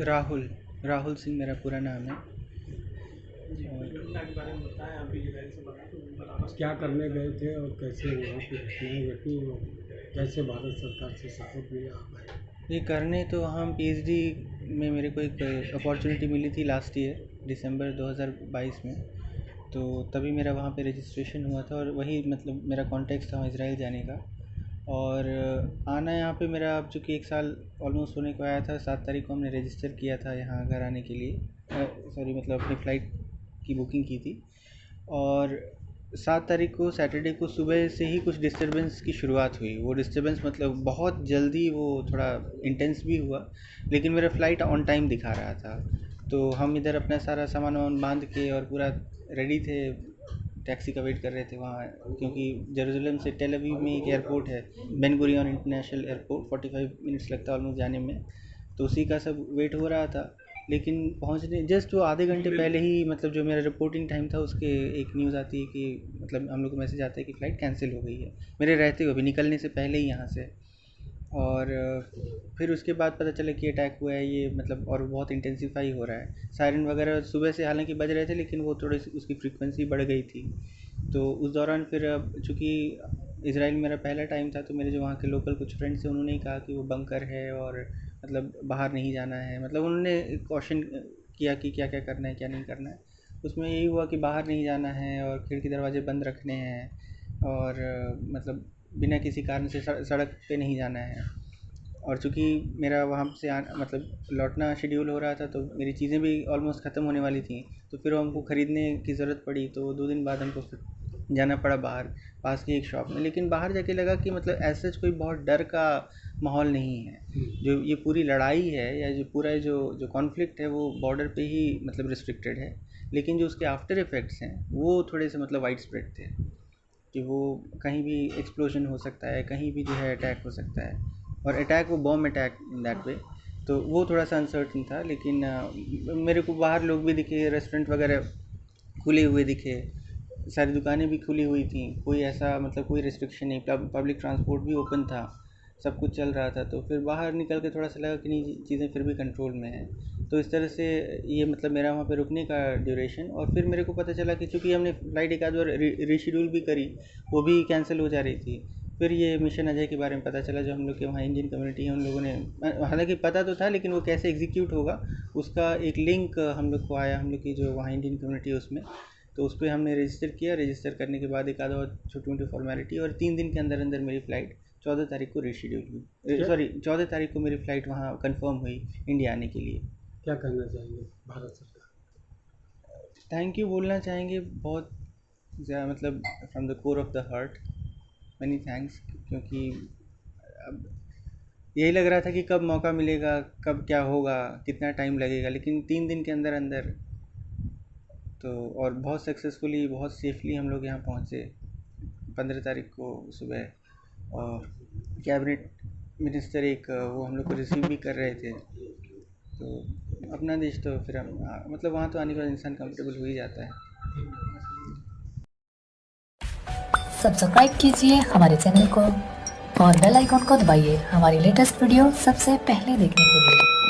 राहुल राहुल सिंह मेरा पूरा नाम है। क्या करने गए थे और कैसे वहाँ की घटनाएँ घटी और कैसे भारत सरकार से सपोर्ट मिला आप? ये करने तो हम पीएचडी में मेरे को एक अपॉर्चुनिटी मिली थी लास्ट ईयर दिसंबर 2022 में, तो तभी मेरा वहाँ पे रजिस्ट्रेशन हुआ था और वही मतलब मेरा कॉन्टेक्स्ट था इज़राइल जाने का। और आना यहाँ पे मेरा अब चूँकि 1 साल ऑलमोस्ट होने को आया था। 7 तारीख को हमने रजिस्टर किया था यहाँ घर आने के लिए, सॉरी मतलब अपनी फ़्लाइट की बुकिंग की थी। और 7 तारीख को सैटरडे को सुबह से ही कुछ डिस्टरबेंस की शुरुआत हुई। वो डिस्टरबेंस मतलब बहुत जल्दी वो थोड़ा इंटेंस भी हुआ, लेकिन मेरा फ़्लाइट ऑन टाइम दिखा रहा था। तो हम इधर अपना सारा सामान वामान बांध के और पूरा रेडी थे, टैक्सी का वेट कर रहे थे वहाँ, क्योंकि जेरूसलम से टेल अवीव में एक एयरपोर्ट है, Ben Gurion international airport, 45 minutes लगता है ऑलमोस्ट जाने में। तो उसी का सब वेट हो रहा था। लेकिन पहुंचने जस्ट वो आधे घंटे पहले ही मतलब जो मेरा रिपोर्टिंग टाइम था उसके एक न्यूज़ आती है कि मतलब हम लोग को मैसेज आता है कि फ़्लाइट कैंसिल हो गई है, मेरे रहते हुए भी, निकलने से पहले ही यहाँ से। और फिर उसके बाद पता चला कि अटैक हुआ है ये, मतलब और बहुत इंटेंसिफाई हो रहा है। सायरन वगैरह सुबह से हालांकि बज रहे थे, लेकिन वो थोड़ी सी उसकी फ्रीक्वेंसी बढ़ गई थी। तो उस दौरान फिर अब चूँकि इज़राइल मेरा पहला टाइम था, तो मेरे जो वहाँ के लोकल कुछ फ्रेंड्स थे उन्होंने ही कहा कि वो बंकर है और मतलब बाहर नहीं जाना है, मतलब उन्होंने कॉशन किया कि क्या क्या करना है क्या नहीं करना है। उसमें यही हुआ कि बाहर नहीं जाना है और खिड़की दरवाजे बंद रखने हैं और मतलब बिना किसी कारण से सड़क पे नहीं जाना है। और चूँकि मेरा वहाँ से मतलब लौटना शेड्यूल हो रहा था, तो मेरी चीज़ें भी ऑलमोस्ट ख़त्म होने वाली थी। तो फिर हमको ख़रीदने की ज़रूरत पड़ी, तो 2 दिन बाद हमको फिर जाना पड़ा बाहर पास की एक शॉप में। लेकिन बाहर जाके लगा कि मतलब ऐसा कोई बहुत डर का माहौल नहीं है। जो ये पूरी लड़ाई है या जो पूरा जो जो कॉन्फ्लिक्ट है वो बॉर्डर पे ही मतलब रिस्ट्रिक्टेड है, लेकिन जो उसके आफ्टर इफ़ेक्ट्स हैं वो थोड़े से मतलब वाइड स्प्रेड थे, कि वो कहीं भी एक्सप्लोजन हो सकता है, कहीं भी जो है अटैक हो सकता है, और अटैक वो bomb attack in that way. तो वो थोड़ा सा अनसर्टन था। लेकिन मेरे को बाहर लोग भी दिखे, रेस्टोरेंट वगैरह खुले हुए दिखे, सारी दुकानें भी खुली हुई थी, कोई ऐसा मतलब कोई रिस्ट्रिक्शन नहीं, पब्लिक ट्रांसपोर्ट भी ओपन था, सब कुछ चल रहा था। तो फिर बाहर निकल के थोड़ा सा लगा कि नहीं चीज़ें फिर भी कंट्रोल में हैं। तो इस तरह से ये मतलब मेरा वहाँ पे रुकने का ड्यूरेशन। और फिर मेरे को पता चला कि चूँकि हमने फ़्लाइट एक आध बार रीशेड्यूल भी करी, वो भी कैंसिल हो जा रही थी। फिर ये मिशन अजय के बारे में पता चला, जो हम लोग के वहाँ इंडियन कम्युनिटी है उन लोगों ने, हालांकि पता तो था लेकिन वो कैसे एग्जीक्यूट होगा उसका एक लिंक हम लोग को आया, हम लोग की जो वहाँ इंडियन कम्युनिटी है उसमें। तो उस पर हमने रजिस्टर किया, रजिस्टर करने के बाद एक आधा और छोटी मोटी फॉर्मेलिटी, और 3 दिन के अंदर अंदर मेरी फ़्लाइट 14 तारीख को रीशेड्यूल हुई, सॉरी 14 तारीख को मेरी फ़्लाइट वहाँ कंफर्म हुई इंडिया आने के लिए। क्या कहना चाहेंगे भारत सरकार? थैंक यू बोलना चाहेंगे बहुत ज़्यादा, मतलब from the core of the heart, many thanks. क्योंकि अब यही लग रहा था कि कब मौका मिलेगा, कब क्या होगा, कितना टाइम लगेगा, लेकिन 3 दिन के अंदर अंदर तो, और बहुत सक्सेसफुली बहुत सेफली हम लोग यहाँ पहुँचे 15 तारीख को सुबह। और कैबिनेट मिनिस्टर एक वो हम लोग को रिसीव भी कर रहे थे। तो अपना देश तो फिर हम मतलब वहाँ तो आने के बाद इंसान कंफर्टेबल हो ही जाता है। सब्सक्राइब कीजिए हमारे चैनल को और बेल आइकॉन को दबाइए हमारी लेटेस्ट वीडियो सबसे पहले देखने के लिए।